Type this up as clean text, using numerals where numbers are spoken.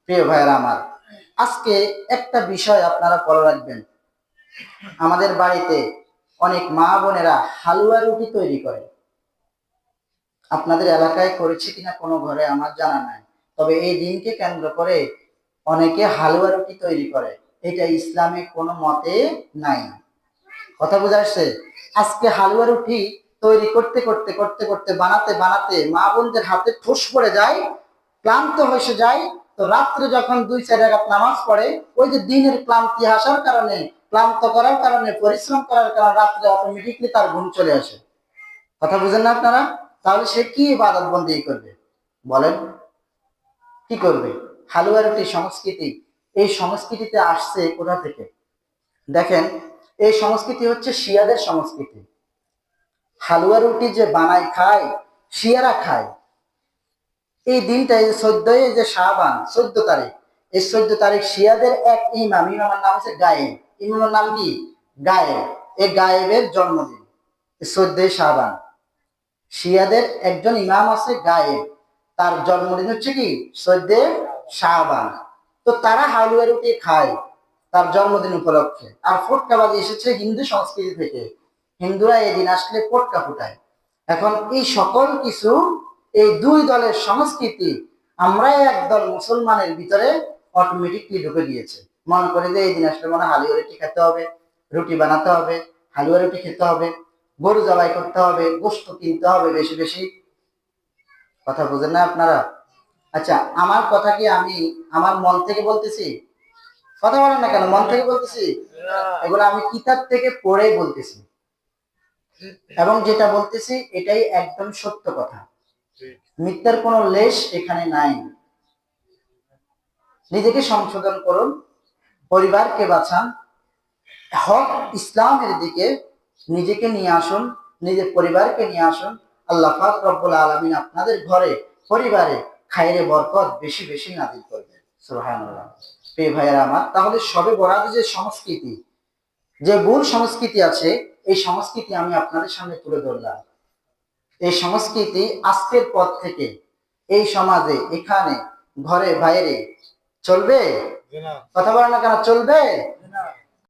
প্রিয় ভাইয়েরা আমার, আজকে একটা বিষয় আপনারা ফলো রাখবেন। আমাদের বাড়িতে অনেক মা বোনেরা হালুয়া রুটি তৈরি করে। আপনাদের এলাকায় করেছে কিনা কোনো ঘরে আমার জানা নাই, তবে এই দিনকে কেন্দ্র করে অনেকে হালুয়া রুটি তৈরি করে। এটা ইসলামে কোনো মতে নাই। কথা বোঝা আসছে? আজকে হালুয়া রুটি তৈরি করতে করতে করতে করতে বানাতে বানাতে মা বোনদের হাতে ঠোস পড়ে যায়, ক্লান্ত হয়ে যায়। তো রাত্রে যখন 2-4 রাকাত নামাজ পড়ে, ওই যে দিনের ক্লান্তি আসার কারণে, ক্লান্ত করার কারণে, পরিশ্রম করার কারণে রাত্রে অটোমেটিকলি তার ঘুম চলে আসে। কথা বুঝেন না আপনারা? তাহলে সে কি ইবাদত বন্দেগী করবে বলেন? কি করবে? হালুয়া রুটি সংস্কৃতি, এই সংস্কৃতিতে আসছে কোথা থেকে? দেখেন, এই সংস্কৃতি হচ্ছে শিয়াদের সংস্কৃতি। হালুয়া রুটি যে বানায় খায়, শিয়ারা খায়। এই দিনটা, এই 14 যে শাবান, 14 তারিখ, এই 14 তারিখ শিয়াদের এক ইমাম, ইমামের নাম হচ্ছে গায়েব। ইমামের নাম কি? গায়েব। এই গায়েবের জন্মদিন 14 শাবান। শিয়াদের একজন ইমাম আছে গায়েব, তার জন্মদিন হচ্ছে কি 14 শাবান। তো তারা হালুয়া রুটি খায় তার জন্মদিন উপলক্ষে। আর ফটকাবাজি এসেছে হিন্দু সংস্কৃতি থেকে। হিন্দুরা এই দিন আসলে ফটকা ফুটায়। এখন এই সকল কিছু, এই দুই দলের সংস্কৃতি আমরা একদল মুসলমানের ভিতরে অটোমেটিকলি ঢুকে গিয়েছে। মনে করে যে এই দিন আসলে মনে হালুয়া রুটি খেতে হবে, রুটি বানাতে হবে, হালুয়া রুটি খেতে হবে, গরু জবাই করতে হবে, গোশত কিনতে হবে বেশি বেশি। কথা বুঝেন না আপনারা? আচ্ছা, আমার কথা কি আমি আমার মন থেকে বলতেছি? কথা বলেন না কেন? মন থেকে বলতেছি? এগুলো আমি কিতাব থেকে পড়ে বলতেছি, এবং যেটা বলতেছি এটাই একদম সত্য কথা। মিথ্যার কোনো লেশ এখানে নাই। নিজেকে সংশোধন করুন, পরিবারকে বাঁচান, হক ইসলামের দিকে নিজেকে নিয়ে আসুন, নিজের পরিবারকে নিয়ে আসুন। আল্লাহ পাক রব্বুল আলামিন আপনাদের ঘরে, পরিবারে খায়রে বরকত বেশি বেশি নাযিল করবেন। সুবহানাল্লাহ। প্রিয় ভাইয়েরা আমার, তাহলে শবে বরাতে যে সংস্কৃতি, যে ভুল সংস্কৃতি আছে, এই সংস্কৃতি আমি আপনাদের সামনে তুলে ধরলাম। এই সংস্কৃতি আজকের পর থেকে এই সমাজে, এখানে, ঘরে বাইরে চলবে? কথা বলে না কেন? চলবে?